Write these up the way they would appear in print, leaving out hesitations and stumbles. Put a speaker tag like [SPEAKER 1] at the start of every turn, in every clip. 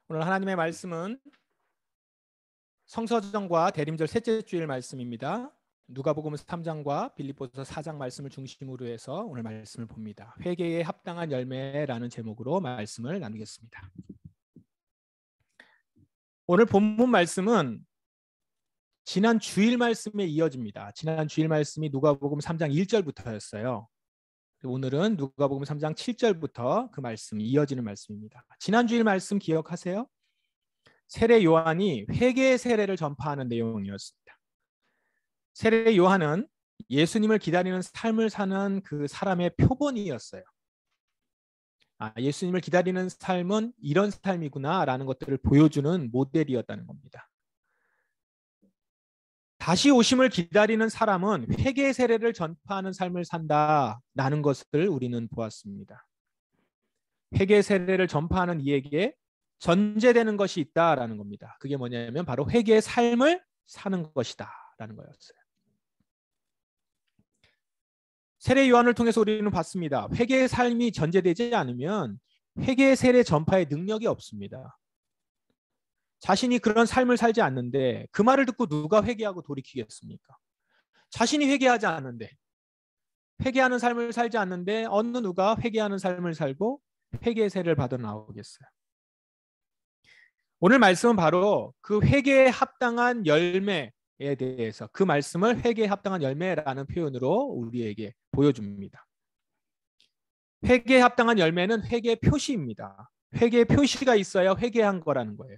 [SPEAKER 1] 오늘 하나님의 말씀은 성서정과 대림절 셋째 주일 말씀입니다. 누가복음 3장과 빌립보서 4장 말씀을 중심으로 해서 오늘 말씀을 봅니다. 회개에 합당한 열매라는 제목으로 말씀을 나누겠습니다. 오늘 본문 말씀은 지난 주일 말씀에 이어집니다. 지난 주일 말씀이 누가복음 3장 1절부터였어요. 오늘은 누가복음 3장 7절부터 그 말씀이 이어지는 말씀입니다. 지난 주일 말씀 기억하세요? 세례 요한이 회개의 세례를 전파하는 내용이었습니다. 세례 요한은 예수님을 기다리는 삶을 사는 그 사람의 표본이었어요. 예수님을 기다리는 삶은 이런 삶이구나라는 것들을 보여주는 모델이었다는 겁니다. 다시 오심을 기다리는 사람은 회개의 세례를 전파하는 삶을 산다라는 것을 우리는 보았습니다. 회개의 세례를 전파하는 이에게 전제되는 것이 있다라는 겁니다. 그게 뭐냐면 바로 회개의 삶을 사는 것이다라는 거였어요. 세례 요한을 통해서 우리는 봤습니다. 회개의 삶이 전제되지 않으면 회개의 세례 전파의 능력이 없습니다. 자신이 그런 삶을 살지 않는데 그 말을 듣고 누가 회개하고 돌이키겠습니까? 자신이 회개하지 않는데, 회개하는 삶을 살지 않는데 어느 누가 회개하는 삶을 살고 회개의 세례를 받아 나오겠어요. 오늘 말씀은 바로 그 회개에 합당한 열매에 대해서 그 말씀을 회개에 합당한 열매라는 표현으로 우리에게 보여줍니다. 회개에 합당한 열매는 회개의 표시입니다. 회개의 표시가 있어야 회개한 거라는 거예요.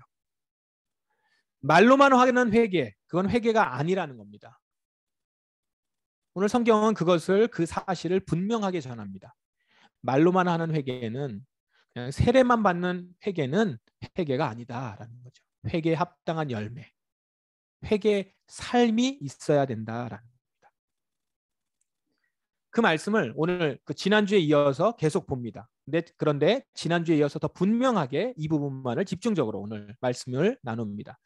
[SPEAKER 1] 말로만 하는 회개, 그건 회개가 아니라는 겁니다. 오늘 성경은 그 사실을 분명하게 전합니다. 말로만 하는 회개는 그냥 세례만 받는 회개는 회개가 아니다라는 거죠. 회개에 합당한 열매, 회개의 삶이 있어야 된다라는 겁니다. 그 말씀을 오늘 지난주에 이어서 계속 봅니다. 그런데 지난주에 이어서 더 분명하게 이 부분만을 집중적으로 오늘 말씀을 나눕니다.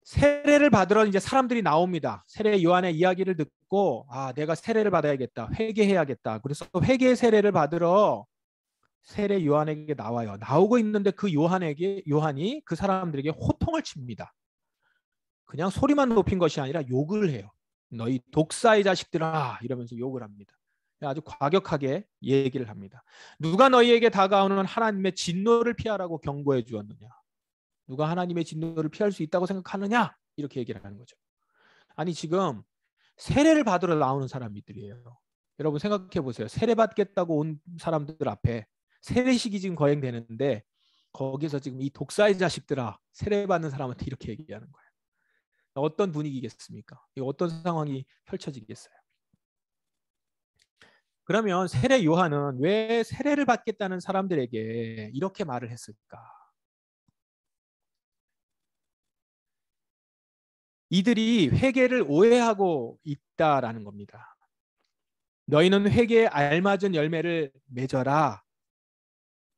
[SPEAKER 1] 세례를 받으러 이제 사람들이 나옵니다. 세례 요한의 이야기를 듣고 내가 세례를 받아야겠다, 회개해야겠다. 그래서 회개의 세례를 받으러 세례 요한에게 나와요. 나오고 있는데 그 요한이 그 사람들에게 호통을 칩니다. 그냥 소리만 높인 것이 아니라 욕을 해요. 너희 독사의 자식들아 이러면서 욕을 합니다. 아주 과격하게 얘기를 합니다. 누가 너희에게 다가오는 하나님의 진노를 피하라고 경고해 주었느냐? 누가 하나님의 진노를 피할 수 있다고 생각하느냐? 이렇게 얘기를 하는 거죠. 아니 지금 세례를 받으러 나오는 사람들이에요. 여러분 생각해 보세요. 세례 받겠다고 온 사람들 앞에 세례식이 지금 거행되는데 거기서 지금 이 독사의 자식들아 세례 받는 사람한테 이렇게 얘기하는 거예요. 어떤 분위기겠습니까? 어떤 상황이 펼쳐지겠어요? 그러면 세례 요한은 왜 세례를 받겠다는 사람들에게 이렇게 말을 했을까? 이들이 회개를 오해하고 있다라는 겁니다. 너희는 회개에 알맞은 열매를 맺어라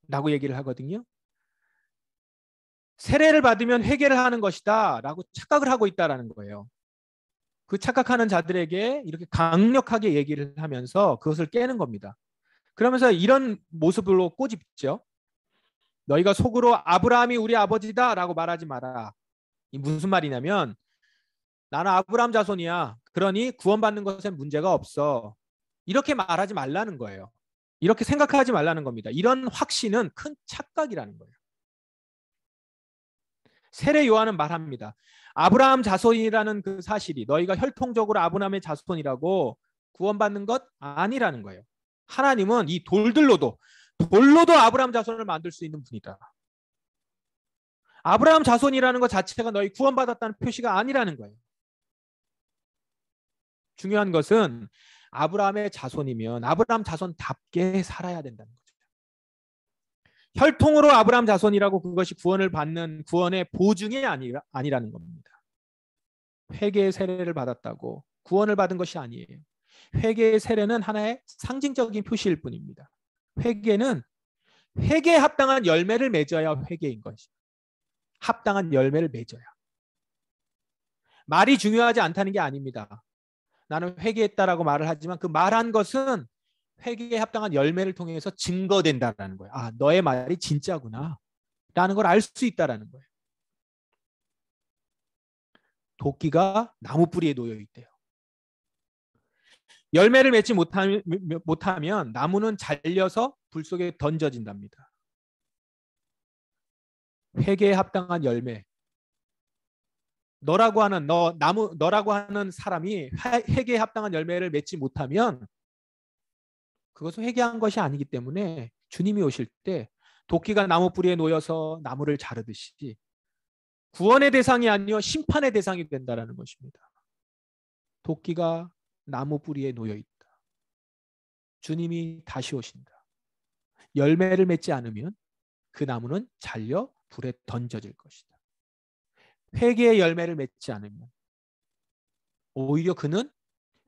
[SPEAKER 1] 라고 얘기를 하거든요. 세례를 받으면 회개를 하는 것이다 라고 착각을 하고 있다라는 거예요. 그 착각하는 자들에게 이렇게 강력하게 얘기를 하면서 그것을 깨는 겁니다. 그러면서 이런 모습으로 꼬집죠. 너희가 속으로 아브라함이 우리 아버지다 라고 말하지 마라. 이 무슨 말이냐면 나는 아브라함 자손이야. 그러니 구원받는 것에 문제가 없어. 이렇게 말하지 말라는 거예요. 이렇게 생각하지 말라는 겁니다. 이런 확신은 큰 착각이라는 거예요. 세례 요한은 말합니다. 아브라함 자손이라는 그 사실이 너희가 혈통적으로 아브라함의 자손이라고 구원받는 것 아니라는 거예요. 하나님은 이 돌로도 아브라함 자손을 만들 수 있는 분이다. 아브라함 자손이라는 것 자체가 너희 구원받았다는 표시가 아니라는 거예요. 중요한 것은 아브라함의 자손이면 아브라함 자손답게 살아야 된다는 거죠. 혈통으로 아브라함 자손이라고 그것이 구원을 받는 구원의 보증이 아니라는 겁니다. 회개의 세례를 받았다고 구원을 받은 것이 아니에요. 회개의 세례는 하나의 상징적인 표시일 뿐입니다. 회개는 회개에 합당한 열매를 맺어야 회개인 것이죠. 합당한 열매를 맺어야. 말이 중요하지 않다는 게 아닙니다. 나는 회개했다라고 말을 하지만 그 말한 것은 회개에 합당한 열매를 통해서 증거된다라는 거예요. 너의 말이 진짜구나. 라는 걸 알 수 있다라는 거예요. 도끼가 나무 뿌리에 놓여 있대요. 열매를 맺지 못하면 나무는 잘려서 불 속에 던져진답니다. 회개에 합당한 열매. 너라고 하는 사람이 회개에 합당한 열매를 맺지 못하면 그것은 회개한 것이 아니기 때문에 주님이 오실 때 도끼가 나무 뿌리에 놓여서 나무를 자르듯이 구원의 대상이 아니요 심판의 대상이 된다라는 것입니다. 도끼가 나무 뿌리에 놓여 있다. 주님이 다시 오신다. 열매를 맺지 않으면 그 나무는 잘려 불에 던져질 것이다. 회개의 열매를 맺지 않으면 오히려 그는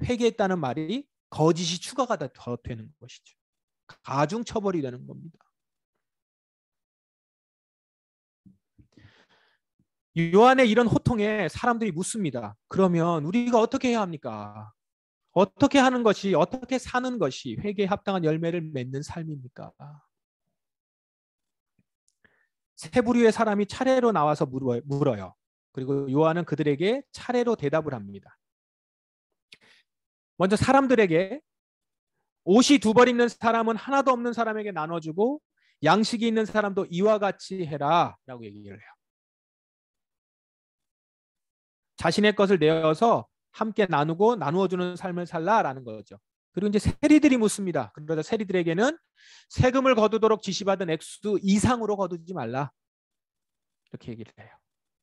[SPEAKER 1] 회개했다는 말이 거짓이 추가가 더 되는 것이죠. 가중 처벌이 되는 겁니다. 요한의 이런 호통에 사람들이 묻습니다. 그러면 우리가 어떻게 해야 합니까? 어떻게 사는 것이 회개에 합당한 열매를 맺는 삶입니까? 세 부류의 사람이 차례로 나와서 물어요. 그리고 요한은 그들에게 차례로 대답을 합니다. 먼저 사람들에게 옷이 두 벌 있는 사람은 하나도 없는 사람에게 나눠주고 양식이 있는 사람도 이와 같이 해라 라고 얘기를 해요. 자신의 것을 내어서 함께 나누고 나누어주는 삶을 살라라는 거죠. 그리고 이제 세리들이 묻습니다. 그러자 세리들에게는 세금을 거두도록 지시받은 액수 이상으로 거두지 말라. 이렇게 얘기를 해요.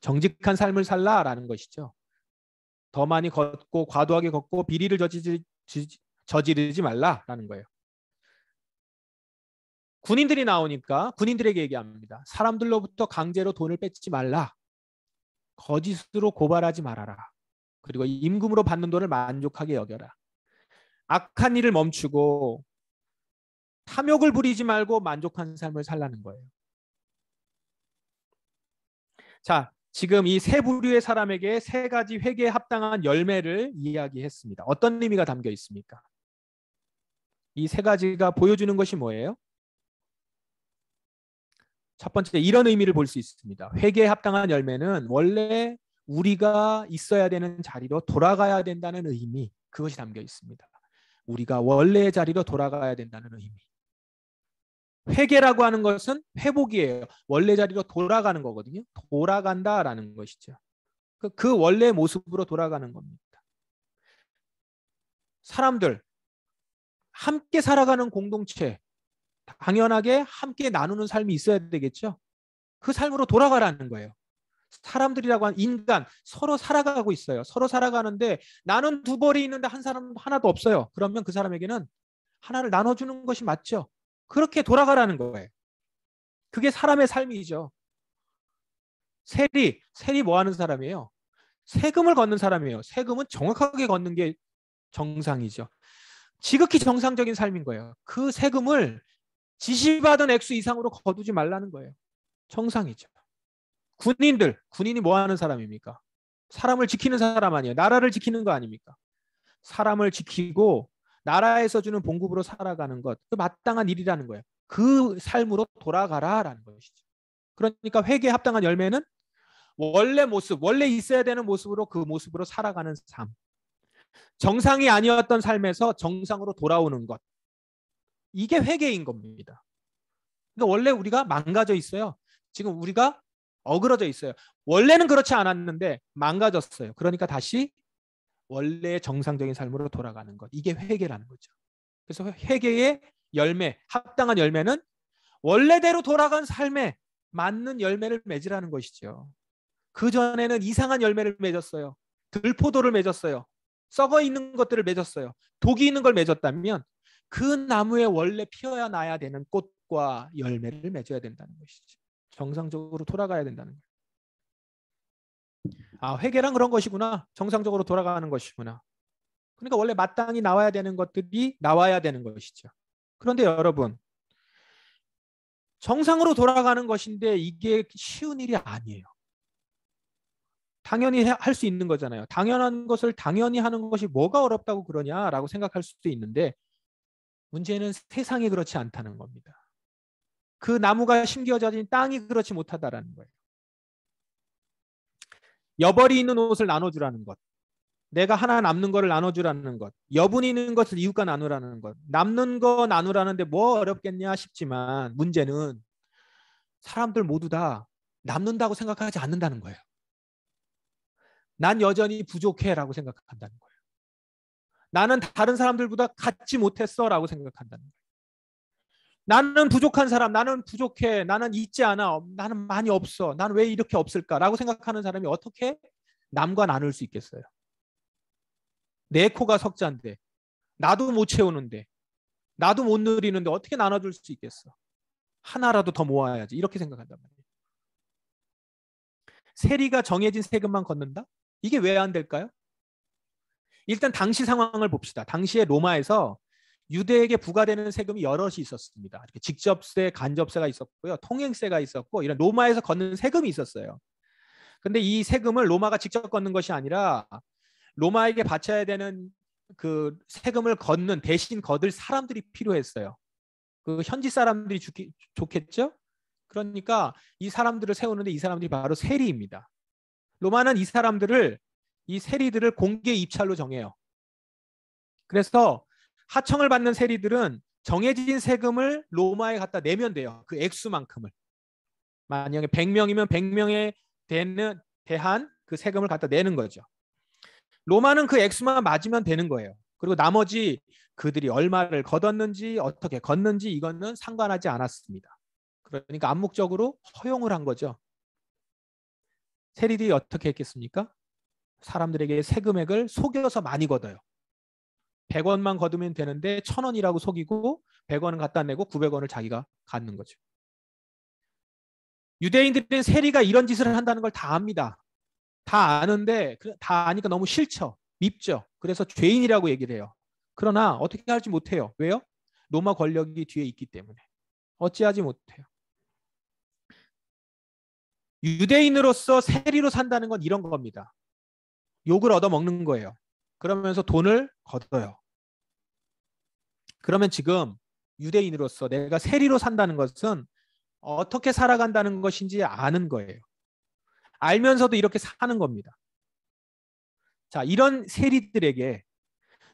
[SPEAKER 1] 정직한 삶을 살라라는 것이죠. 더 많이 걷고 과도하게 걷고 비리를 저지르지 말라라는 거예요. 군인들이 나오니까 군인들에게 얘기합니다. 사람들로부터 강제로 돈을 뺏지 말라. 거짓으로 고발하지 말아라. 그리고 임금으로 받는 돈을 만족하게 여겨라. 악한 일을 멈추고 탐욕을 부리지 말고 만족한 삶을 살라는 거예요. 자, 지금 이 세 부류의 사람에게 세 가지 회개에 합당한 열매를 이야기했습니다. 어떤 의미가 담겨 있습니까? 이 세 가지가 보여주는 것이 뭐예요? 첫 번째, 이런 의미를 볼 수 있습니다. 회개에 합당한 열매는 원래 우리가 있어야 되는 자리로 돌아가야 된다는 의미, 그것이 담겨 있습니다. 우리가 원래의 자리로 돌아가야 된다는 의미. 회개라고 하는 것은 회복이에요. 원래 자리로 돌아가는 거거든요. 돌아간다라는 것이죠. 그 원래의 모습으로 돌아가는 겁니다. 사람들, 함께 살아가는 공동체, 당연하게 함께 나누는 삶이 있어야 되겠죠. 그 삶으로 돌아가라는 거예요. 사람들이라고 하는 인간 서로 살아가고 있어요. 서로 살아가는데 나는 두 벌이 있는데 한 사람 하나도 없어요. 그러면 그 사람에게는 하나를 나눠주는 것이 맞죠. 그렇게 돌아가라는 거예요. 그게 사람의 삶이죠. 세리 뭐 하는 사람이에요? 세금을 걷는 사람이에요. 세금은 정확하게 걷는 게 정상이죠. 지극히 정상적인 삶인 거예요. 그 세금을 지시받은 액수 이상으로 거두지 말라는 거예요. 정상이죠. 군인이 뭐 하는 사람입니까? 사람을 지키는 사람 아니에요. 나라를 지키는 거 아닙니까? 사람을 지키고 나라에서 주는 봉급으로 살아가는 것, 그 마땅한 일이라는 거예요. 그 삶으로 돌아가라라는 것이죠. 그러니까 회개에 합당한 열매는 원래 있어야 되는 모습으로 그 모습으로 살아가는 삶. 정상이 아니었던 삶에서 정상으로 돌아오는 것. 이게 회개인 겁니다. 그러니까 원래 우리가 망가져 있어요. 지금 우리가 어그러져 있어요. 원래는 그렇지 않았는데 망가졌어요. 그러니까 다시 원래의 정상적인 삶으로 돌아가는 것. 이게 회개라는 거죠. 그래서 회개의 열매, 합당한 열매는 원래대로 돌아간 삶에 맞는 열매를 맺으라는 것이죠. 그전에는 이상한 열매를 맺었어요. 들포도를 맺었어요. 썩어 있는 것들을 맺었어요. 독이 있는 걸 맺었다면 그 나무에 원래 피어야 나야 되는 꽃과 열매를 맺어야 된다는 것이죠. 정상적으로 돌아가야 된다는 거예요. 아, 회개란 그런 것이구나. 정상적으로 돌아가는 것이구나. 그러니까 원래 마땅히 나와야 되는 것들이 나와야 되는 것이죠. 그런데 여러분, 정상으로 돌아가는 것인데 이게 쉬운 일이 아니에요. 당연히 할 수 있는 거잖아요. 당연한 것을 당연히 하는 것이 뭐가 어렵다고 그러냐라고 생각할 수도 있는데 문제는 세상이 그렇지 않다는 겁니다. 그 나무가 심겨진 땅이 그렇지 못하다라는 거예요. 여벌이 있는 옷을 나눠주라는 것. 내가 하나 남는 거를 나눠주라는 것. 여분이 있는 것을 이웃과 나누라는 것. 남는 거 나누라는데 뭐 어렵겠냐 싶지만 문제는 사람들 모두 다 남는다고 생각하지 않는다는 거예요. 난 여전히 부족해라고 생각한다는 거예요. 나는 다른 사람들보다 갖지 못했어라고 생각한다는 거예요. 나는 부족한 사람, 나는 부족해, 나는 있지 않아, 나는 많이 없어, 나는 왜 이렇게 없을까라고 생각하는 사람이 어떻게 남과 나눌 수 있겠어요? 내 코가 석잔데, 나도 못 채우는데, 나도 못 누리는데 어떻게 나눠줄 수 있겠어? 하나라도 더 모아야지 이렇게 생각한단 말이에요. 세리가 정해진 세금만 걷는다? 이게 왜 안 될까요? 일단 당시 상황을 봅시다. 당시에 로마에서 유대에게 부과되는 세금이 여럿이 있었습니다. 직접세, 간접세가 있었고요. 통행세가 있었고 이런 로마에서 걷는 세금이 있었어요. 근데 이 세금을 로마가 직접 걷는 것이 아니라 로마에게 바쳐야 되는 그 세금을 걷는 대신 걷을 사람들이 필요했어요. 그 현지 사람들이 좋겠죠? 그러니까 이 사람들을 세우는데 이 사람들이 바로 세리입니다. 로마는 이 세리들을 공개 입찰로 정해요. 그래서 하청을 받는 세리들은 정해진 세금을 로마에 갖다 내면 돼요. 그 액수만큼을. 만약에 100명이면 100명에 대한 그 세금을 갖다 내는 거죠. 로마는 그 액수만 맞으면 되는 거예요. 그리고 나머지 그들이 얼마를 걷었는지 어떻게 걷는지 이거는 상관하지 않았습니다. 그러니까 암묵적으로 허용을 한 거죠. 세리들이 어떻게 했겠습니까? 사람들에게 세금액을 속여서 많이 걷어요. 100원만 걷으면 되는데 1000원이라고 속이고 100원은 갖다 내고 900원을 자기가 갖는 거죠. 유대인들은 세리가 이런 짓을 한다는 걸 다 압니다. 다 아는데 다 아니까 너무 싫죠. 밉죠. 그래서 죄인이라고 얘기를 해요. 그러나 어떻게 할지 못해요. 왜요? 로마 권력이 뒤에 있기 때문에. 어찌하지 못해요. 유대인으로서 세리로 산다는 건 이런 겁니다. 욕을 얻어먹는 거예요. 그러면서 돈을 걷어요. 그러면 지금 유대인으로서 내가 세리로 산다는 것은 어떻게 살아간다는 것인지 아는 거예요. 알면서도 이렇게 사는 겁니다. 자, 이런 세리들에게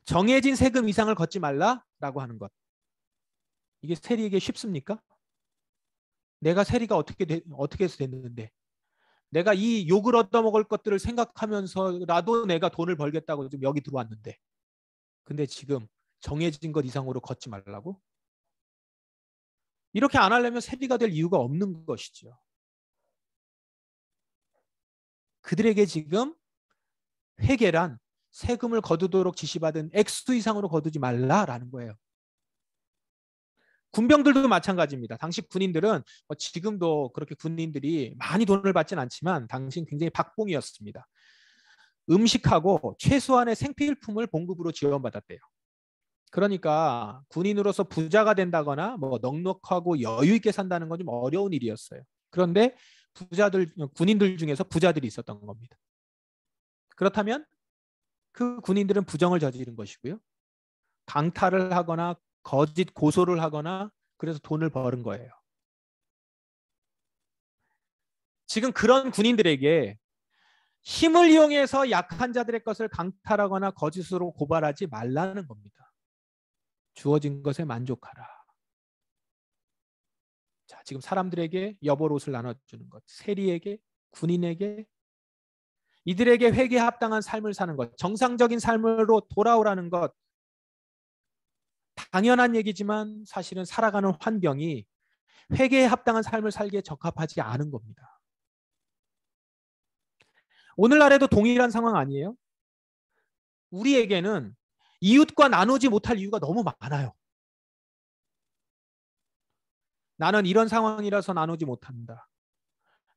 [SPEAKER 1] 정해진 세금 이상을 걷지 말라라고 하는 것. 이게 세리에게 쉽습니까? 내가 세리가 어떻게 해서 됐는데 내가 이 욕을 얻어먹을 것들을 생각하면서라도 내가 돈을 벌겠다고 지금 여기 들어왔는데 근데 지금 정해진 것 이상으로 걷지 말라고? 이렇게 안 하려면 세리가 될 이유가 없는 것이죠. 그들에게 지금 회계란 세금을 거두도록 지시받은 액수 이상으로 거두지 말라라는 거예요. 군병들도 마찬가지입니다. 당시 군인들은 지금도 그렇게 군인들이 많이 돈을 받진 않지만 당시 굉장히 박봉이었습니다. 음식하고 최소한의 생필품을 봉급으로 지원받았대요. 그러니까 군인으로서 부자가 된다거나 뭐 넉넉하고 여유 있게 산다는 건 좀 어려운 일이었어요. 그런데 군인들 중에서 부자들이 있었던 겁니다. 그렇다면 그 군인들은 부정을 저지른 것이고요. 강탈을 하거나 거짓 고소를 하거나 그래서 돈을 버는 거예요. 지금 그런 군인들에게 힘을 이용해서 약한 자들의 것을 강탈하거나 거짓으로 고발하지 말라는 겁니다. 주어진 것에 만족하라. 자, 지금 사람들에게 여벌옷을 나눠주는 것, 세리에게, 군인에게 이들에게 회개에 합당한 삶을 사는 것, 정상적인 삶으로 돌아오라는 것 당연한 얘기지만 사실은 살아가는 환경이 회개에 합당한 삶을 살기에 적합하지 않은 겁니다. 오늘날에도 동일한 상황 아니에요? 우리에게는 이웃과 나누지 못할 이유가 너무 많아요. 나는 이런 상황이라서 나누지 못한다.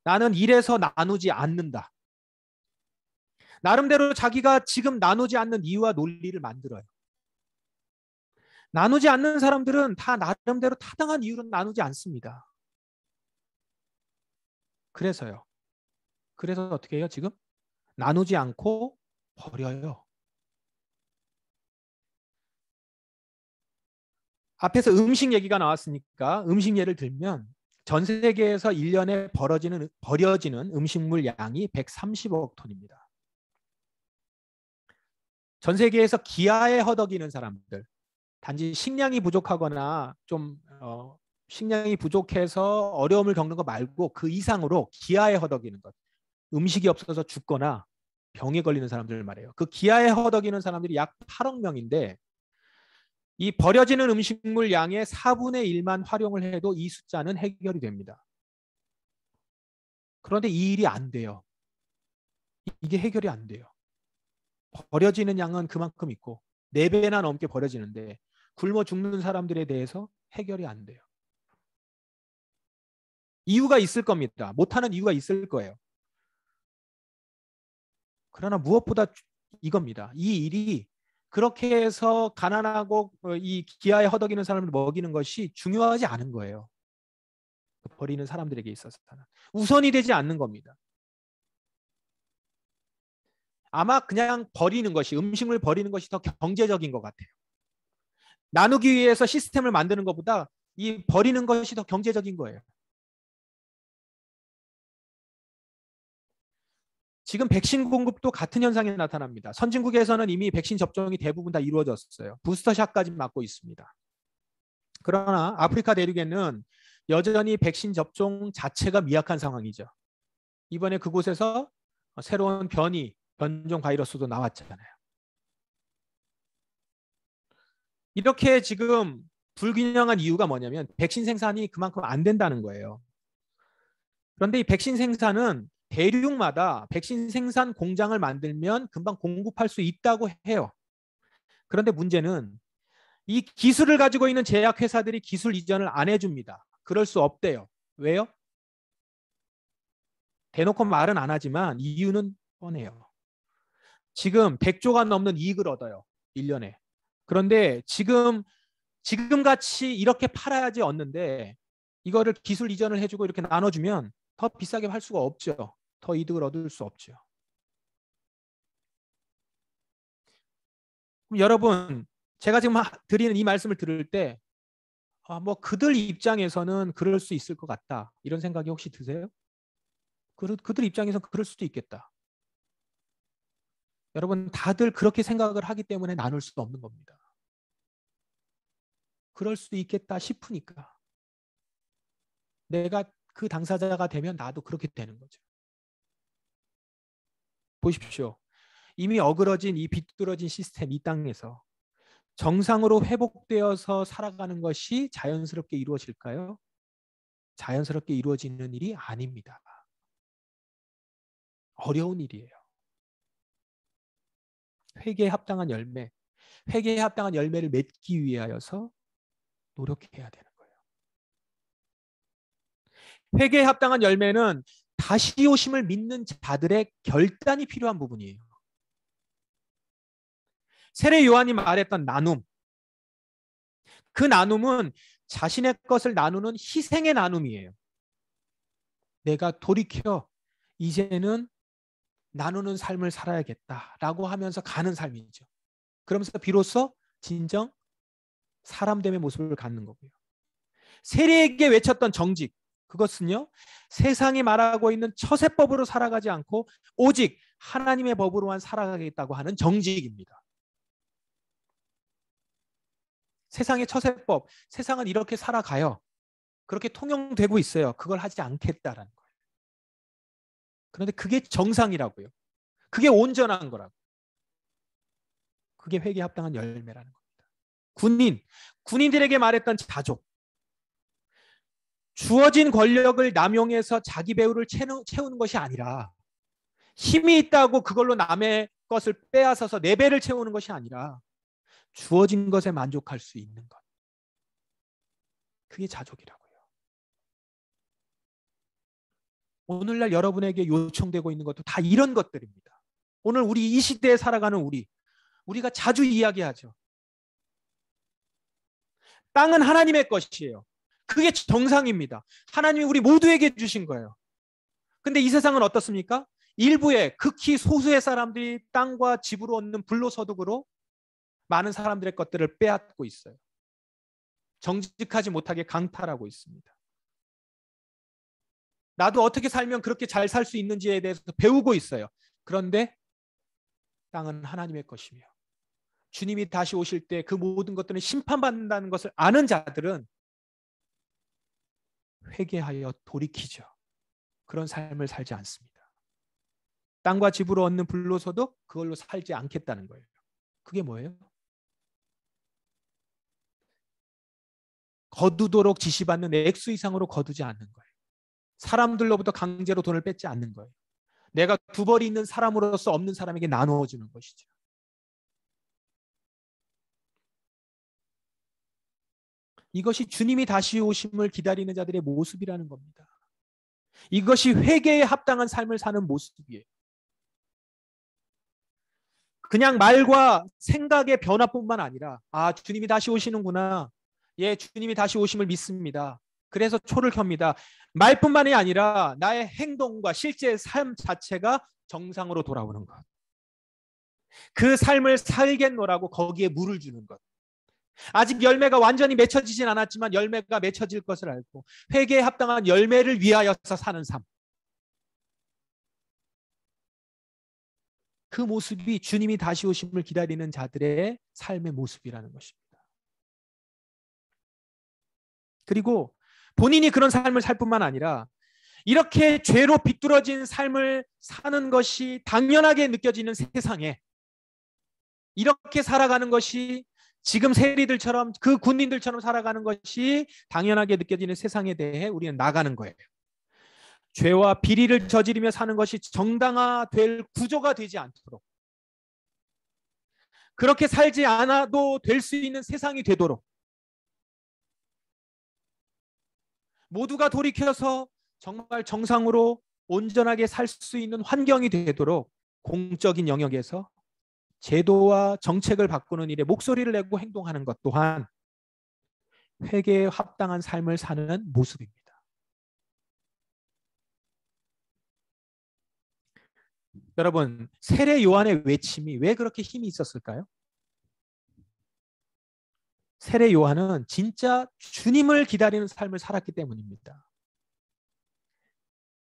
[SPEAKER 1] 나는 이래서 나누지 않는다. 나름대로 자기가 지금 나누지 않는 이유와 논리를 만들어요. 나누지 않는 사람들은 다 나름대로 타당한 이유로 나누지 않습니다. 그래서요. 그래서 어떻게 해요 지금? 나누지 않고 버려요. 앞에서 음식 얘기가 나왔으니까 음식 예를 들면 전 세계에서 1년에 버려지는 음식물 양이 130억 톤입니다. 전 세계에서 기아에 허덕이는 사람들, 단지 식량이 부족하거나 좀 식량이 부족해서 어려움을 겪는 것 말고 그 이상으로 기아에 허덕이는 것, 음식이 없어서 죽거나 병에 걸리는 사람들 말이에요. 그 기아에 허덕이는 사람들이 약 8억 명인데 이 버려지는 음식물 양의 4분의 1만 활용을 해도 이 숫자는 해결이 됩니다. 그런데 이 일이 안 돼요. 이게 해결이 안 돼요. 버려지는 양은 그만큼 있고 4배나 넘게 버려지는데 굶어 죽는 사람들에 대해서 해결이 안 돼요. 이유가 있을 겁니다. 못하는 이유가 있을 거예요. 그러나 무엇보다 이겁니다. 이 일이 그렇게 해서 가난하고 이 기아에 허덕이는 사람을 먹이는 것이 중요하지 않은 거예요. 버리는 사람들에게 있어서는 우선이 되지 않는 겁니다. 아마 그냥 버리는 것이, 음식물 버리는 것이 더 경제적인 것 같아요. 나누기 위해서 시스템을 만드는 것보다 이 버리는 것이 더 경제적인 거예요. 지금 백신 공급도 같은 현상이 나타납니다. 선진국에서는 이미 백신 접종이 대부분 다 이루어졌어요. 부스터샷까지 맞고 있습니다. 그러나 아프리카 대륙에는 여전히 백신 접종 자체가 미약한 상황이죠. 이번에 그곳에서 새로운 변종 바이러스도 나왔잖아요. 이렇게 지금 불균형한 이유가 뭐냐면 백신 생산이 그만큼 안 된다는 거예요. 그런데 이 백신 생산은 대륙마다 백신 생산 공장을 만들면 금방 공급할 수 있다고 해요. 그런데 문제는 이 기술을 가지고 있는 제약회사들이 기술 이전을 안 해줍니다. 그럴 수 없대요. 왜요? 대놓고 말은 안 하지만 이유는 뻔해요. 지금 100조가 넘는 이익을 얻어요. 1년에. 그런데 지금 같이 이렇게 팔아야지 얻는데 이거를 기술 이전을 해주고 이렇게 나눠주면 더 비싸게 팔 수가 없죠. 더 이득을 얻을 수 없죠. 그럼 여러분, 제가 지금 드리는 이 말씀을 들을 때 뭐 그들 입장에서는 그럴 수 있을 것 같다. 이런 생각이 혹시 드세요? 그들 입장에서 그럴 수도 있겠다. 여러분, 다들 그렇게 생각을 하기 때문에 나눌 수 없는 겁니다. 그럴 수도 있겠다 싶으니까. 내가 그 당사자가 되면 나도 그렇게 되는 거죠. 보십시오. 이미 어그러진 이 비뚤어진 시스템 이 땅에서 정상으로 회복되어서 살아가는 것이 자연스럽게 이루어질까요? 자연스럽게 이루어지는 일이 아닙니다. 어려운 일이에요. 회개에 합당한 열매, 회개에 합당한 열매를 맺기 위하여서 노력해야 되는 거예요. 회개에 합당한 열매는 다시 오심을 믿는 자들의 결단이 필요한 부분이에요. 세례 요한이 말했던 나눔, 그 나눔은 자신의 것을 나누는 희생의 나눔이에요. 내가 돌이켜 이제는 나누는 삶을 살아야겠다라고 하면서 가는 삶이죠. 그러면서 비로소 진정 사람됨의 모습을 갖는 거고요. 세례에게 외쳤던 정직, 그것은요 세상이 말하고 있는 처세법으로 살아가지 않고 오직 하나님의 법으로만 살아가겠다고 하는 정직입니다. 세상의 처세법, 세상은 이렇게 살아가요. 그렇게 통용되고 있어요. 그걸 하지 않겠다라는 거예요. 그런데 그게 정상이라고요. 그게 온전한 거라고. 그게 회개에 합당한 열매라는 겁니다. 군인들에게 말했던 자족. 주어진 권력을 남용해서 자기 배후를 채우는 것이 아니라 힘이 있다고 그걸로 남의 것을 빼앗아서 내 배를 채우는 것이 아니라 주어진 것에 만족할 수 있는 것. 그게 자족이라고요. 오늘날 여러분에게 요청되고 있는 것도 다 이런 것들입니다. 오늘 우리 이 시대에 살아가는 우리가 자주 이야기하죠. 땅은 하나님의 것이에요. 그게 정상입니다. 하나님이 우리 모두에게 주신 거예요. 근데 이 세상은 어떻습니까? 일부의 극히 소수의 사람들이 땅과 집으로 얻는 불로소득으로 많은 사람들의 것들을 빼앗고 있어요. 정직하지 못하게 강탈하고 있습니다. 나도 어떻게 살면 그렇게 잘 살 수 있는지에 대해서 배우고 있어요. 그런데 땅은 하나님의 것이며 주님이 다시 오실 때 그 모든 것들은 심판받는다는 것을 아는 자들은 회개하여 돌이키죠. 그런 삶을 살지 않습니다. 땅과 집으로 얻는 불로소득 그걸로 살지 않겠다는 거예요. 그게 뭐예요? 거두도록 지시받는 액수 이상으로 거두지 않는 거예요. 사람들로부터 강제로 돈을 뺏지 않는 거예요. 내가 두 벌이 있는 사람으로서 없는 사람에게 나누어 주는 것이죠. 이것이 주님이 다시 오심을 기다리는 자들의 모습이라는 겁니다. 이것이 회개에 합당한 삶을 사는 모습이에요. 그냥 말과 생각의 변화뿐만 아니라 주님이 다시 오시는구나. 예, 주님이 다시 오심을 믿습니다. 그래서 초를 켭니다. 말뿐만이 아니라 나의 행동과 실제 삶 자체가 정상으로 돌아오는 것. 그 삶을 살겠노라고 거기에 물을 주는 것. 아직 열매가 완전히 맺혀지진 않았지만 열매가 맺혀질 것을 알고 회개에 합당한 열매를 위하여서 사는 삶. 그 모습이 주님이 다시 오심을 기다리는 자들의 삶의 모습이라는 것입니다. 그리고 본인이 그런 삶을 살 뿐만 아니라 이렇게 죄로 비뚤어진 삶을 사는 것이 당연하게 느껴지는 세상에 이렇게 살아가는 것이 지금 세리들처럼 그 군인들처럼 살아가는 것이 당연하게 느껴지는 세상에 대해 우리는 나가는 거예요. 죄와 비리를 저지르며 사는 것이 정당화될 구조가 되지 않도록 그렇게 살지 않아도 될 수 있는 세상이 되도록 모두가 돌이켜서 정말 정상으로 온전하게 살 수 있는 환경이 되도록 공적인 영역에서 제도와 정책을 바꾸는 일에 목소리를 내고 행동하는 것 또한 회개에 합당한 삶을 사는 모습입니다. 여러분, 세례 요한의 외침이 왜 그렇게 힘이 있었을까요? 세례 요한은 진짜 주님을 기다리는 삶을 살았기 때문입니다.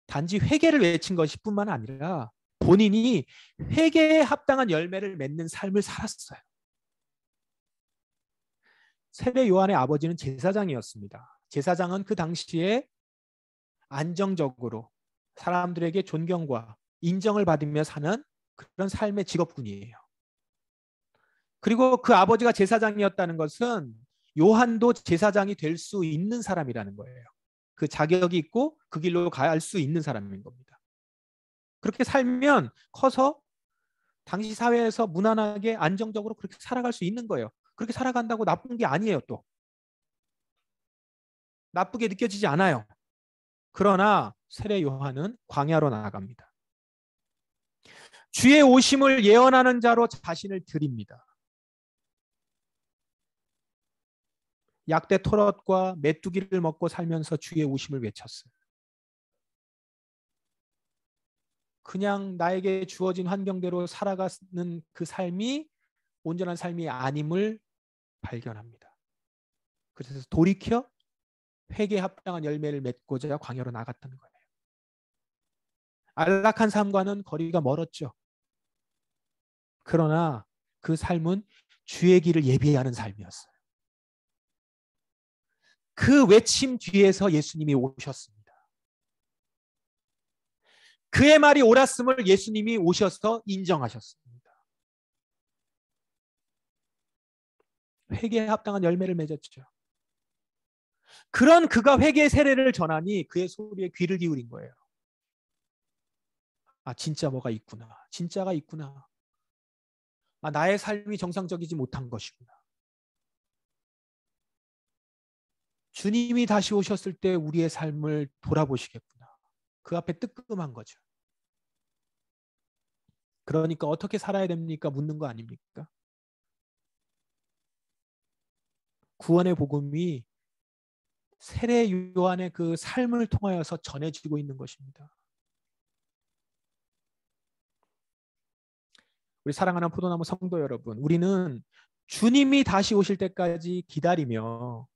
[SPEAKER 1] 단지 회개를 외친 것이 뿐만 아니라 본인이 회개에 합당한 열매를 맺는 삶을 살았어요. 세례 요한의 아버지는 제사장이었습니다. 제사장은 그 당시에 안정적으로 사람들에게 존경과 인정을 받으며 사는 그런 삶의 직업군이에요. 그리고 그 아버지가 제사장이었다는 것은 요한도 제사장이 될 수 있는 사람이라는 거예요. 그 자격이 있고 그 길로 갈 수 있는 사람인 겁니다. 그렇게 살면 커서 당시 사회에서 무난하게 안정적으로 그렇게 살아갈 수 있는 거예요. 그렇게 살아간다고 나쁜 게 아니에요. 또 나쁘게 느껴지지 않아요. 그러나 세례 요한은 광야로 나아갑니다. 주의 오심을 예언하는 자로 자신을 드립니다. 약대 토롯과 메뚜기를 먹고 살면서 주의 오심을 외쳤어요. 그냥 나에게 주어진 환경대로 살아가는 그 삶이 온전한 삶이 아님을 발견합니다. 그래서 돌이켜 회개에 합당한 열매를 맺고자 광야로 나갔다는 거예요. 안락한 삶과는 거리가 멀었죠. 그러나 그 삶은 주의 길을 예비하는 삶이었어요. 그 외침 뒤에서 예수님이 오셨습니다. 그의 말이 옳았음을 예수님이 오셔서 인정하셨습니다. 회개에 합당한 열매를 맺었죠. 그런 그가 회개의 세례를 전하니 그의 소리에 귀를 기울인 거예요. 진짜 뭐가 있구나. 진짜가 있구나. 나의 삶이 정상적이지 못한 것이구나. 주님이 다시 오셨을 때 우리의 삶을 돌아보시겠구나. 그 앞에 뜨끔한 거죠. 그러니까 어떻게 살아야 됩니까? 묻는 거 아닙니까? 구원의 복음이 세례 요한의 그 삶을 통하여서 전해지고 있는 것입니다. 우리 사랑하는 포도나무 성도 여러분, 우리는 주님이 다시 오실 때까지 기다리며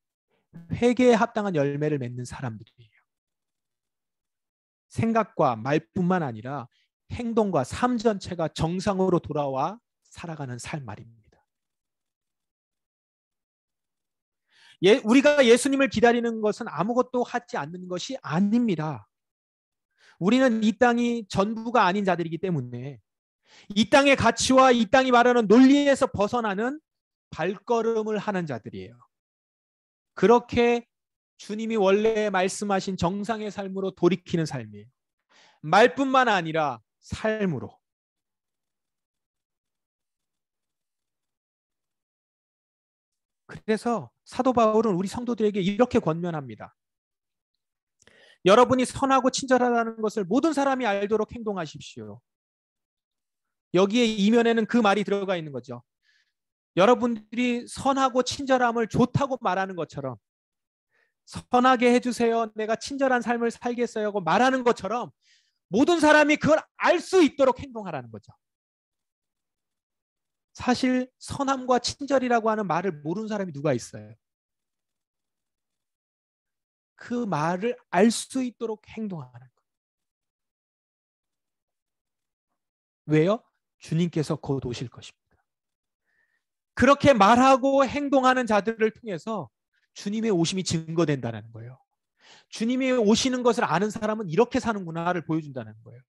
[SPEAKER 1] 회개에 합당한 열매를 맺는 사람들이에요. 생각과 말뿐만 아니라 행동과 삶 전체가 정상으로 돌아와 살아가는 삶 말입니다. 우리가 예수님을 기다리는 것은 아무것도 하지 않는 것이 아닙니다. 우리는 이 땅이 전부가 아닌 자들이기 때문에 이 땅의 가치와 이 땅이 말하는 논리에서 벗어나는 발걸음을 하는 자들이에요. 그렇게 주님이 원래 말씀하신 정상의 삶으로 돌이키는 삶이에요. 말뿐만 아니라 삶으로. 그래서 사도 바울은 우리 성도들에게 이렇게 권면합니다. 여러분이 선하고 친절하다는 것을 모든 사람이 알도록 행동하십시오. 여기에 이면에는 그 말이 들어가 있는 거죠. 여러분들이 선하고 친절함을 좋다고 말하는 것처럼, 선하게 해주세요, 내가 친절한 삶을 살겠어요 하고 말하는 것처럼 모든 사람이 그걸 알 수 있도록 행동하라는 거죠. 사실 선함과 친절이라고 하는 말을 모르는 사람이 누가 있어요? 그 말을 알 수 있도록 행동하는 거예요. 왜요? 주님께서 곧 오실 것입니다. 그렇게 말하고 행동하는 자들을 통해서 주님의 오심이 증거된다는 거예요. 주님이 오시는 것을 아는 사람은 이렇게 사는구나를 보여준다는 거예요.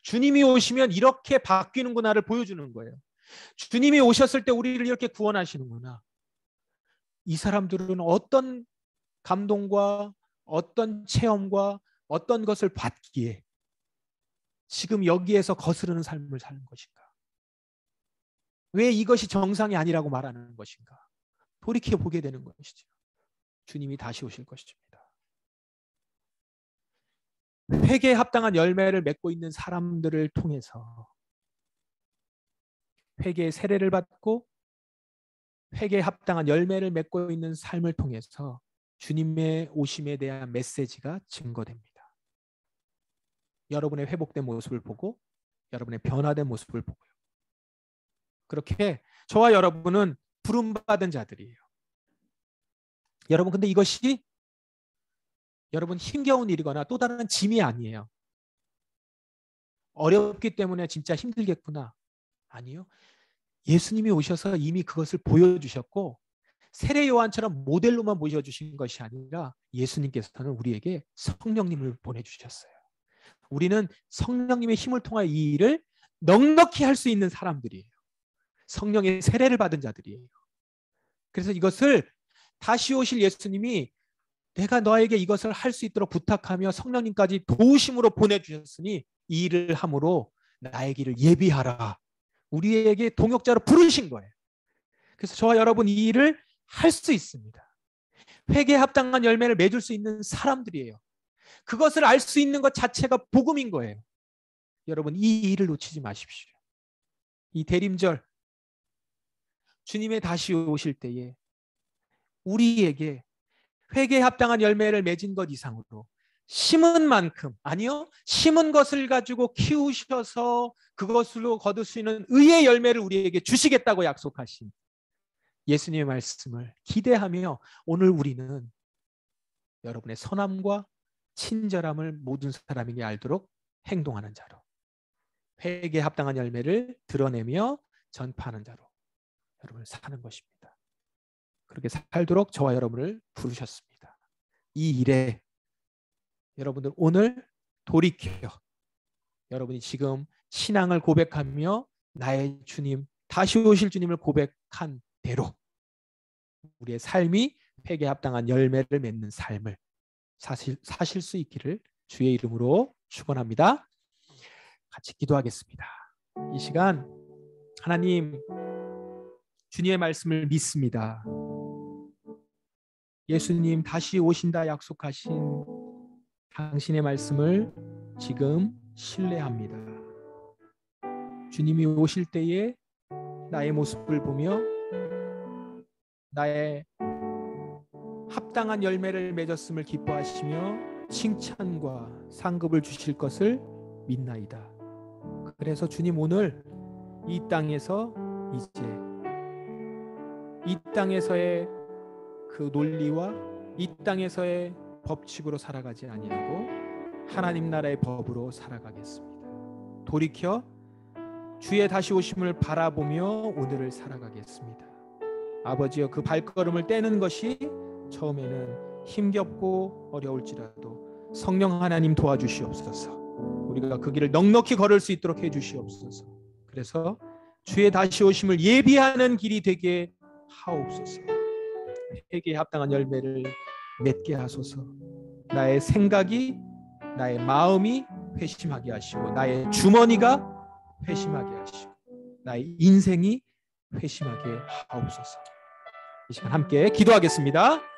[SPEAKER 1] 주님이 오시면 이렇게 바뀌는구나를 보여주는 거예요. 주님이 오셨을 때 우리를 이렇게 구원하시는구나. 이 사람들은 어떤 감동과 어떤 체험과 어떤 것을 받기에 지금 여기에서 거스르는 삶을 사는 것인가? 왜 이것이 정상이 아니라고 말하는 것인가? 돌이켜 보게 되는 것이죠. 주님이 다시 오실 것입니다. 회개에 합당한 열매를 맺고 있는 사람들을 통해서 회개의 세례를 받고 회개에 합당한 열매를 맺고 있는 삶을 통해서 주님의 오심에 대한 메시지가 증거됩니다. 여러분의 회복된 모습을 보고 여러분의 변화된 모습을 보고요. 그렇게 저와 여러분은 부름받은 자들이에요. 여러분, 근데 이것이 여러분 힘겨운 일이거나 또 다른 짐이 아니에요. 어렵기 때문에 진짜 힘들겠구나. 아니요. 예수님이 오셔서 이미 그것을 보여주셨고 세례 요한처럼 모델로만 보여주신 것이 아니라 예수님께서는 우리에게 성령님을 보내주셨어요. 우리는 성령님의 힘을 통하여 이 일을 넉넉히 할 수 있는 사람들이에요. 성령의 세례를 받은 자들이에요. 그래서 이것을 다시 오실 예수님이 내가 너에게 이것을 할 수 있도록 부탁하며 성령님까지 도우심으로 보내주셨으니 이 일을 함으로 나의 길을 예비하라. 우리에게 동역자로 부르신 거예요. 그래서 저와 여러분 이 일을 할 수 있습니다. 회개에 합당한 열매를 맺을 수 있는 사람들이에요. 그것을 알 수 있는 것 자체가 복음인 거예요. 여러분 이 일을 놓치지 마십시오. 이 대림절 주님의 다시 오실 때에 우리에게 회개에 합당한 열매를 맺은 것 이상으로 심은 만큼, 아니요, 심은 것을 가지고 키우셔서 그것으로 거둘 수 있는 의의 열매를 우리에게 주시겠다고 약속하신 예수님의 말씀을 기대하며 오늘 우리는 여러분의 선함과 친절함을 모든 사람에게 알도록 행동하는 자로, 회개에 합당한 열매를 드러내며 전파하는 자로 여러분을 사는 것입니다. 그렇게 살도록 저와 여러분을 부르셨습니다. 이 일에 여러분들 오늘 돌이켜 여러분이 지금 신앙을 고백하며 나의 주님, 다시 오실 주님을 고백한 대로 우리의 삶이 회개에 합당한 열매를 맺는 삶을 사실 수 있기를 주의 이름으로 축원합니다. 같이 기도하겠습니다. 이 시간 하나님, 주님의 말씀을 믿습니다. 예수님 다시 오신다 약속하신 당신의 말씀을 지금 신뢰합니다. 주님이 오실 때에 나의 모습을 보며 나의 합당한 열매를 맺었음을 기뻐하시며 칭찬과 상급을 주실 것을 믿나이다. 그래서 주님 오늘 이 땅에서 이제 이 땅에서의 그 논리와 이 땅에서의 법칙으로 살아가지 아니하고 하나님 나라의 법으로 살아가겠습니다. 돌이켜 주의 다시 오심을 바라보며 오늘을 살아가겠습니다. 아버지여, 그 발걸음을 떼는 것이 처음에는 힘겹고 어려울지라도 성령 하나님 도와주시옵소서. 우리가 그 길을 넉넉히 걸을 수 있도록 해주시옵소서. 그래서 주의 다시 오심을 예비하는 길이 되게 하옵소서. 회개에 합당한 열매를 맺게 하소서. 나의 생각이, 나의 마음이 회심하게 하시고, 나의 주머니가 회심하게 하시고, 나의 인생이 회심하게 하옵소서. 이 시간 함께 기도하겠습니다.